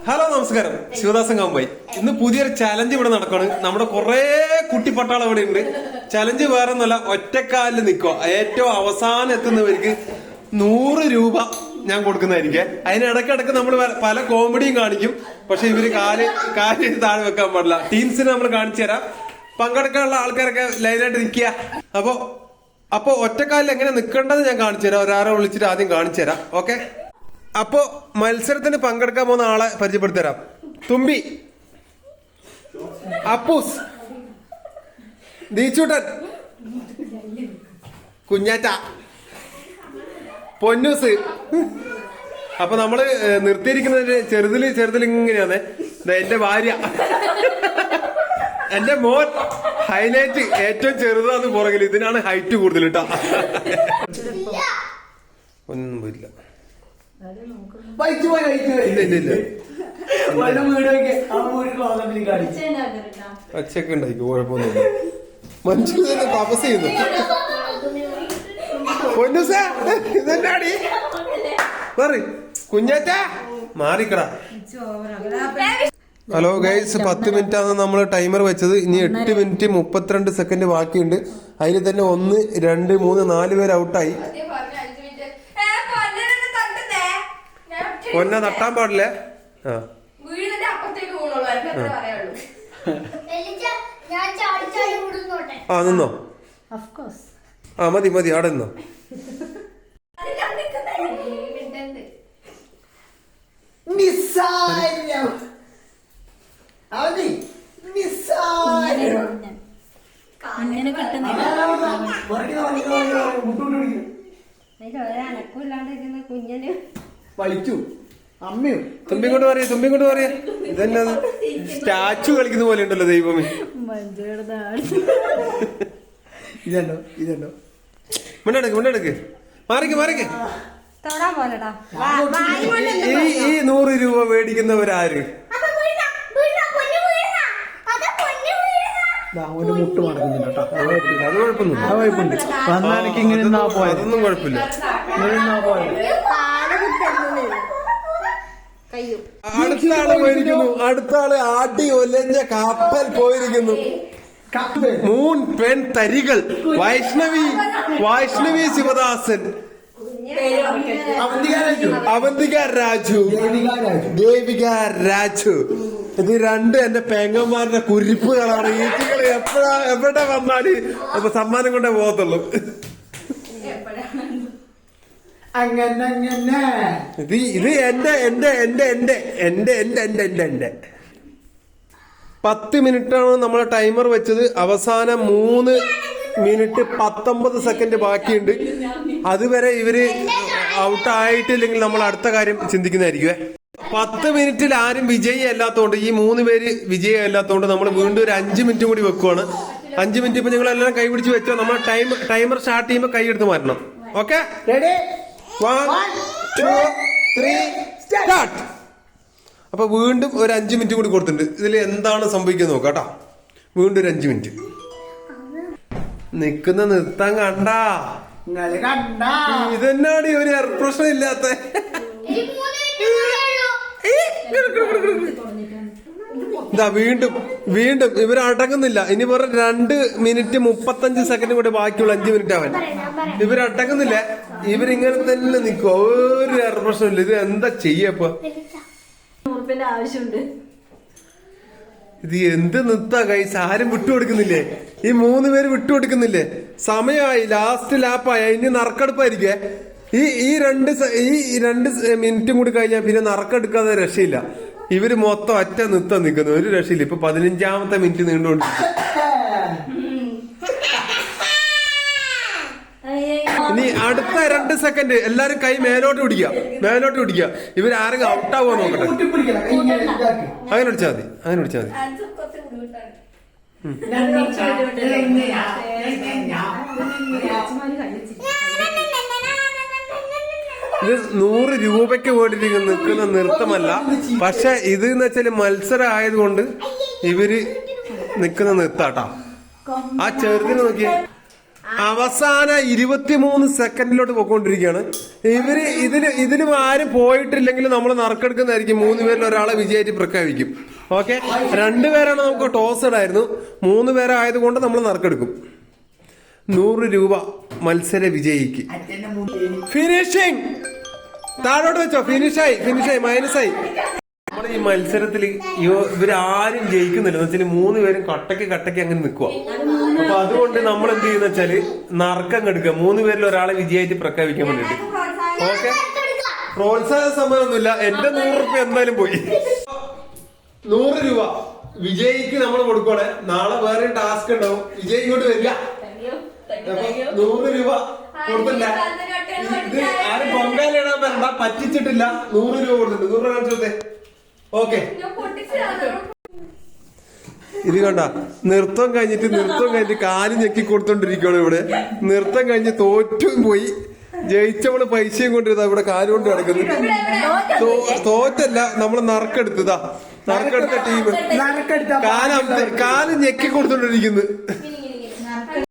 Hello നമസ്കാരം, ശിവദാസൻ കാമ്പായി. ഇന്ന് പുതിയൊരു ചലഞ്ച് ഇവിടെ നടക്കാണ്. നമ്മുടെ കുറെ കുട്ടിപ്പട്ടാളം ഇവിടെ ഉണ്ട്. ചലഞ്ച് വേറെ ഒന്നുമല്ല, ഒറ്റക്കാലിൽ നിൽക്കുക. ഏറ്റവും അവസാനം എത്തുന്നവർക്ക് 100 രൂപ ഞാൻ കൊടുക്കുന്നതായിരിക്കും. അതിനിടക്കിടക്ക് നമ്മൾ പല കോമഡിയും കാണിക്കും. പക്ഷെ ഇവര് കാല് താഴെ വെക്കാൻ പാടില്ല. ടീംസിനെ നമ്മൾ കാണിച്ചു തരാം. പങ്കെടുക്കാനുള്ള ആൾക്കാരൊക്കെ ലൈനായിട്ട് നിൽക്കുക. അപ്പൊ ഒറ്റക്കാലിൽ എങ്ങനെ നിൽക്കേണ്ടത് ഞാൻ കാണിച്ചു തരാം. ഒരാളെ വിളിച്ചിട്ട് ആദ്യം കാണിച്ചു തരാം. ഓക്കെ, അപ്പോ മത്സരത്തിന് പങ്കെടുക്കാൻ പോകുന്ന ആളെ പരിചയപ്പെടുത്തരാം. തുമ്പി, അപ്പൂസ്, ദീച്ചൂട്ടൻ, കുഞ്ഞാറ്റ, പൊന്നൂസ്. അപ്പൊ നമ്മള് നിർത്തിയിരിക്കുന്നത് ചെറുതിൽ ഇങ്ങനെയാണ്. എന്റെ ഭാര്യ, എന്റെ മോൻ ഹൈലൈറ്റ്, ഏറ്റവും ചെറുതാന്ന് പുറകിൽ. ഇതിനാണ് ഹൈറ്റ് കൂടുതൽ കേട്ടാ. ഒന്നും പോയില്ല. അച്ഛക്ക് ഉണ്ടായിക്കോ, കുഴപ്പമൊന്നുമില്ല. മനുഷ്യൻ തന്നെ തപസ് ചെയ്യുന്നു. പൊന്നുസേ, ഇതെന്നാടി പറ, കുഞ്ഞാറ്റ മാറിക്കടാ. ഹലോ ഗൈസ്, 10 മിനിറ്റാണ് നമ്മൾ ടൈമർ വെച്ചത്. ഇനി 8 മിനിറ്റ് 32 സെക്കൻഡ് ബാക്കിയുണ്ട്. അതിൽ തന്നെ 1, 2, 3, 4 പേര് ഔട്ടായി. പൊന്ന തട്ടാൻ പാടില്ലേ? ആ നിന്നോ, ആ മതി അവിടെ നിന്നോ. കുഞ്ഞന് വലിച്ചു അമ്മയും തുമ്പിങ്ങോട്ട് പറയാ. ഇതെന്നാ സ്റ്റാച്ചു കളിക്കുന്ന പോലെ ഉണ്ടല്ലോ. ദൈവമേ, ഇതല്ലോ മുണ്ടെടുക്ക്. മാറിക്ക്. ഈ 100 രൂപ മേടിക്കുന്നവരാര്? ഒരു മുട്ട് മടക്കുന്നില്ല കേട്ടോ. അത് കുഴപ്പമൊന്നുമില്ല. അതൊന്നും കുഴപ്പമില്ല. അടുത്ത ആള് പോയിരിക്കുന്നു. അടുത്ത ആള് ആട്ടി ഒലഞ്ഞ കപ്പൽ പോയിരിക്കുന്നു. മൂൺ പെൺ തരികൾ. വൈഷ്ണവി ശിവദാസൻ, അവന്തിക രാജു, ദേവിക രാജു. ഇത് രണ്ട് എന്റെ പെങ്ങന്മാരുടെ കുരിപ്പുകളാണ്. ഈറ്റുകള് എവിടെ വന്നാല് അപ്പൊ സമ്മാനം കൊണ്ടേ പോകത്തുള്ളൂ. ഇത് എന്റെ 10 മിനിറ്റാണ് നമ്മളെ ടൈമർ വെച്ചത്. അവസാനം 3 മിനിറ്റ് 19 സെക്കൻഡ് ബാക്കിയുണ്ട്. അതുവരെ ഇവര് ഔട്ടായിട്ടില്ലെങ്കിൽ നമ്മൾ അടുത്ത കാര്യം ചിന്തിക്കുന്നതായിരിക്കുവേ. 10 മിനിറ്റിൽ ആരും വിജയി അല്ലാത്തതുകൊണ്ട്, ഈ 3 പേര് വിജയി അല്ലാത്തതുകൊണ്ട് നമ്മൾ വീണ്ടും ഒരു 5 മിനിറ്റ് കൂടി വെക്കുവാണ്. 5 മിനിറ്റ് ഇപ്പൊ നിങ്ങൾ എല്ലാം കൈ പിടിച്ച് വെച്ചോ. നമ്മൾ ടൈമർ സ്റ്റാർട്ട് ചെയ്യുമ്പോൾ കൈ എടുത്ത് മാറ്റണം. Okay, ready? 1, 2, 3 സ്റ്റാർട്ട്. അപ്പൊ വീണ്ടും ഒരു 5 മിനിറ്റ് കൂടി കൊടുത്തിട്ടുണ്ട്. ഇതിൽ എന്താണ് സംഭവിക്കുന്നത് നോക്കാം കേട്ടോ. വീണ്ടും ഒരു 5 മിനിറ്റ് നിക്കുന്ന നിർത്താൻ കണ്ടാ. ഇതെന്നാടി ഒരു പ്രശ്നം ഇല്ലാത്ത. ഇതാ വീണ്ടും ഇവർ അടങ്ങുന്നില്ല. ഇനി വേറെ 2 മിനിറ്റ് 35 സെക്കൻഡ് കൂടെ ബാക്കിയുള്ള 5 മിനിറ്റ് ആവാൻ. ഇവരടങ്ങുന്നില്ല. ഇവരിങ്ങനെ തന്നെ നിൽക്കും. ഒരു പ്രശ്നമില്ല. ഇത് എന്താ ചെയ്യപ്പോ? ആവശ്യമുണ്ട്. ഇത് എന്ത് നിർത്താ കൈസ്? ആരും വിട്ടുകൊടുക്കുന്നില്ലേ? ഈ 3 പേര് വിട്ടുകൊടുക്കുന്നില്ലേ? സമയമായി, ലാസ്റ്റ് ലാപ്പായി. ഇനി നറുക്കെടുപ്പായിരിക്കേ. ഈ 2 മിനിറ്റും കൂടി കഴിഞ്ഞാൽ പിന്നെ നറുക്കെടുക്കാതെ രക്ഷയില്ല. ഇവര് മൊത്തം ഒറ്റ നിർത്താൻ നിൽക്കുന്നു. ഒരു രക്ഷയില്ല. ഇപ്പൊ 15ാമത്തെ മിനിറ്റ് നീണ്ടുകൊണ്ടിരിക്കും. ഇനി അടുത്ത 2 സെക്കൻഡ് എല്ലാരും കൈ മേലോട്ട് പിടിക്കുക. ഇവരാരെങ്കിലും ഔട്ടാവോ നോക്കട്ടെ. അങ്ങനെ പിടിച്ചാൽ മതി. ഇത് 100 രൂപയ്ക്ക് വേണ്ടിയിട്ട് നിൽക്കുന്ന നൃത്തമല്ല. പക്ഷെ ഇത് എന്ന് വെച്ചാല് മത്സരം ആയതുകൊണ്ട് ഇവര് നിൽക്കുന്ന നൃത്താട്ടാ. ആ ചെറുതിന് നോക്കിയേ. അവസാന 23 സെക്കൻഡിലോട്ട് പോയിക്കൊണ്ടിരിക്കുകയാണ്. ഇതിലും ആരും പോയിട്ടില്ലെങ്കിൽ നമ്മൾ നറുക്കെടുക്കുന്നതായിരിക്കും. 3 പേരിൽ ഒരാളെ വിജയമായിട്ട് പ്രഖ്യാപിക്കും. ഓക്കെ, 2 പേരാണ് നമുക്ക് ടോസ് ഇടായിരുന്നു. 3 പേരായതുകൊണ്ട് നമ്മൾ നറുക്കെടുക്കും. 100 രൂപ മത്സര വിജയിക്ക്. ഫിനിഷിംഗ് താഴോട്ട് വെച്ചോ. ഫിനിഷായി മൈനസായി. നമ്മുടെ ഈ മത്സരത്തിൽ ഇവരാരും ജയിക്കുന്നില്ല എന്ന് വെച്ചാൽ 3 പേരും കട്ടക്ക് അങ്ങനെ നിൽക്കുക. അപ്പൊ അതുകൊണ്ട് നമ്മൾ എന്ത് ചെയ്യുന്ന വെച്ചാല് നറുക്കം എടുക്കുക. 3 പേരിൽ ഒരാളെ വിജയമായിട്ട് പ്രഖ്യാപിക്കാൻ വേണ്ടിട്ട്. ഓക്കെ, പ്രോത്സാഹന സമയമൊന്നുമില്ല. എന്റെ 100 രൂപ എന്തായാലും പോയി. 100 രൂപ വിജയിക്ക് നമ്മൾ കൊടുക്കണേ. നാളെ വേറെ ടാസ്ക് ഉണ്ടാവും. വിജയ് ഇങ്ങോട്ട് വരില്ല. 100 രൂപ കൊടുത്തില്ല. ഇത് ആരും പൊങ്കാലിടാൻ വരണ്ട, പറ്റിച്ചിട്ടില്ല. 100 രൂപ കൊടുത്തിട്ടുണ്ട്. 100 രൂപ കാണിച്ചോട്ടെ. ഓക്കെ, ഇത് കണ്ട നൃത്തം കഴിഞ്ഞിട്ട് കാല് ഞെക്കി കൊടുത്തോണ്ടിരിക്കുകയാണ് ഇവിടെ. നൃത്തം കഴിഞ്ഞ് തോറ്റും പോയി. ജയിച്ചവള് പൈസയും കൊണ്ടിരുന്ന ഇവിടെ കാലുകൊണ്ട് കിടക്കുന്നു. തോറ്റല്ല, നമ്മള് നറുക്കെടുത്തതാ. നറുക്കെടുത്ത ടീം കാല് ഞെക്കി കൊടുത്തോണ്ടിരിക്കുന്നു.